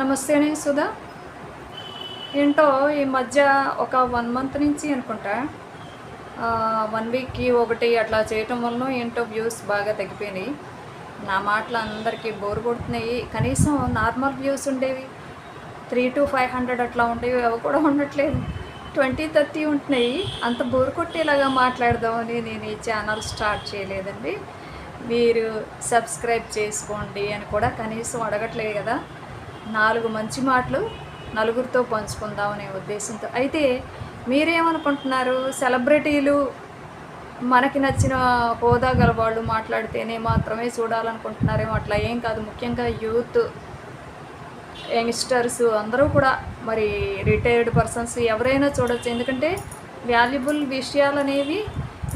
నమస్తే అండి సుధా. ఏంటో ఈ మధ్య ఒక 1 మంత్ నుంచి అనుకుంటా 1 వీక్‌కి ఒకటి అట్లా చేయటం వలన ఏంటో వ్యూస్ బాగా తగ్గిపోయినాయి. నా మాటలు అందరికీ బోర్ కొడుతున్నాయి. కనీసం నార్మల్ వ్యూస్ ఉండేవి 300-500 అట్లా ఉండేవి, అవి కూడా ఉండట్లేదు. 20-30 ఉంటున్నాయి. అంత బోర్ కొట్టేలాగా మాట్లాడదామని నేను ఈ ఛానల్ స్టార్ట్ చేయలేదండి. మీరు సబ్స్క్రైబ్ చేసుకోండి అని కూడా కనీసం అడగట్లేదు కదా. 4 మంచి మాటలు నలుగురితో పంచుకుందామనే ఉద్దేశంతో. అయితే మీరేమనుకుంటున్నారు? సెలబ్రిటీలు మనకి నచ్చిన హోదా గల వాళ్ళు మాట్లాడితేనే మాత్రమే చూడాలనుకుంటున్నారేమో. అట్లా ఏం కాదు. ముఖ్యంగా యూత్, యంగ్స్టర్స్ అందరూ కూడా, మరి రిటైర్డ్ పర్సన్స్ ఎవరైనా చూడొచ్చు. ఎందుకంటే వాల్యుబుల్ విషయాలు అనేవి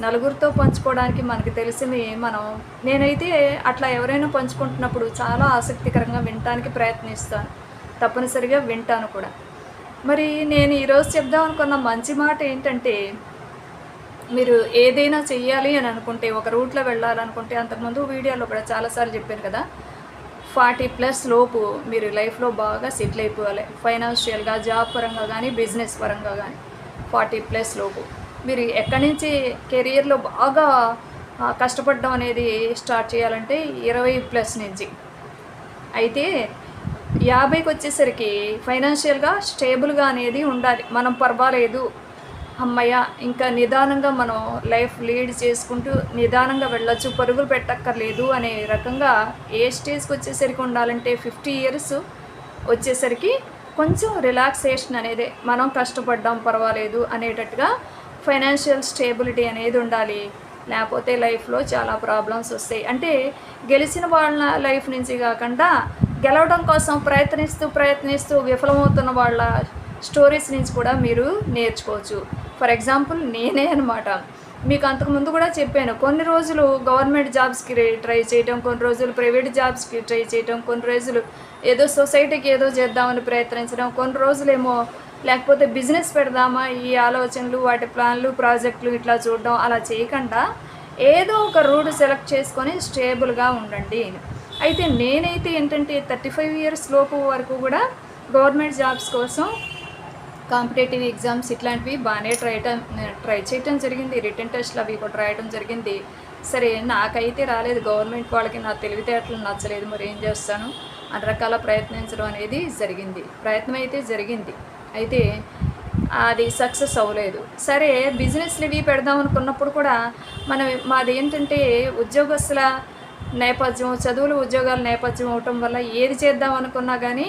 నలుగురితో పంచుకోవడానికి మనకి తెలిసినవి నేనైతే అట్లా ఎవరైనా పంచుకుంటున్నప్పుడు చాలా ఆసక్తికరంగా వినటానికి ప్రయత్నిస్తాను. తప్పనిసరిగా వింటాను కూడా. మరి నేను ఈరోజు చెప్దాం అనుకున్న మంచి మాట ఏంటంటే, మీరు ఏదైనా చెయ్యాలి అని అనుకుంటే, ఒక రూట్లో వెళ్ళాలనుకుంటే, అంతకుముందు వీడియోలో కూడా చాలాసార్లు చెప్పాను కదా, 40+ లోపు మీరు లైఫ్లో బాగా సెటిల్ అయిపోవాలి. ఫైనాన్షియల్గా, జాబ్ పరంగా కానీ, బిజినెస్ పరంగా కానీ 40+ లోపు మీరు ఎక్కడి నుంచి కెరియర్లో బాగా కష్టపడడం అనేది స్టార్ట్ చేయాలంటే 20+ నుంచి. అయితే 50కి వచ్చేసరికి ఫైనాన్షియల్గా స్టేబుల్గా అనేది ఉండాలి. మనం పర్వాలేదు, అమ్మయ్య, ఇంకా నిదానంగా మనం లైఫ్ లీడ్ చేసుకుంటూ నిదానంగా వెళ్ళొచ్చు, పరుగులు పెట్టక్కర్లేదు అనే రకంగా ఏ స్టేజ్కి వచ్చేసరికి ఉండాలంటే 50 ఇయర్స్ వచ్చేసరికి కొంచెం రిలాక్సేషన్ అనేది, మనం కష్టపడ్డాం పర్వాలేదు అనేటట్టుగా ఫైనాన్షియల్ స్టేబిలిటీ అనేది ఉండాలి. లేకపోతే లైఫ్లో చాలా ప్రాబ్లమ్స్ వస్తాయి. అంటే గెలిచిన వాళ్ళ లైఫ్ నుంచి కాకుండా, గెలవడం కోసం ప్రయత్నిస్తూ విఫలమవుతున్న వాళ్ళ స్టోరీస్ నుంచి కూడా మీరు నేర్చుకోవచ్చు. ఫర్ ఎగ్జాంపుల్ నేనే అనమాట. మీకు అంతకుముందు కూడా చెప్పాను, కొన్ని రోజులు గవర్నమెంట్ జాబ్స్కి ట్రై చేయటం, కొన్ని రోజులు ప్రైవేట్ జాబ్స్కి ట్రై చేయటం, కొన్ని రోజులు ఏదో సొసైటీకి ఏదో చేద్దామని ప్రయత్నించడం, కొన్ని రోజులేమో లేకపోతే బిజినెస్ పెడదామా ఈ ఆలోచనలు, వాటి ప్లాన్లు, ప్రాజెక్టులు ఇట్లా చూడడం. అలా చేయకుండా ఏదో ఒక రూట్ సెలెక్ట్ చేసుకొని స్టేబుల్గా ఉండండి. అయితే నేనైతే ఏంటంటే 35 ఇయర్స్ లోపు వరకు కూడా గవర్నమెంట్ జాబ్స్ కోసం కాంపిటేటివ్ ఎగ్జామ్స్ ఇట్లాంటివి బాగానే ట్రై చేయటం జరిగింది. రిటన్ టెస్ట్లు అవి కూడా రాయడం జరిగింది. సరే, నాకైతే రాలేదు. గవర్నమెంట్ వాళ్ళకి నా తెలివితేటలు నచ్చలేదు, మరి ఏం చేస్తాను, అన్ని రకాల ప్రయత్నించడం అనేది జరిగింది. ప్రయత్నం అయితే జరిగింది, అయితే అది సక్సెస్ అవ్వలేదు. సరే, బిజినెస్లు ఇవి పెడదాం అనుకున్నప్పుడు కూడా మాది ఏంటంటే ఉద్యోగస్తుల నేపథ్యం, చదువులు ఉద్యోగాల నేపథ్యం అవటం వల్ల ఏది చేద్దాం అనుకున్నా కానీ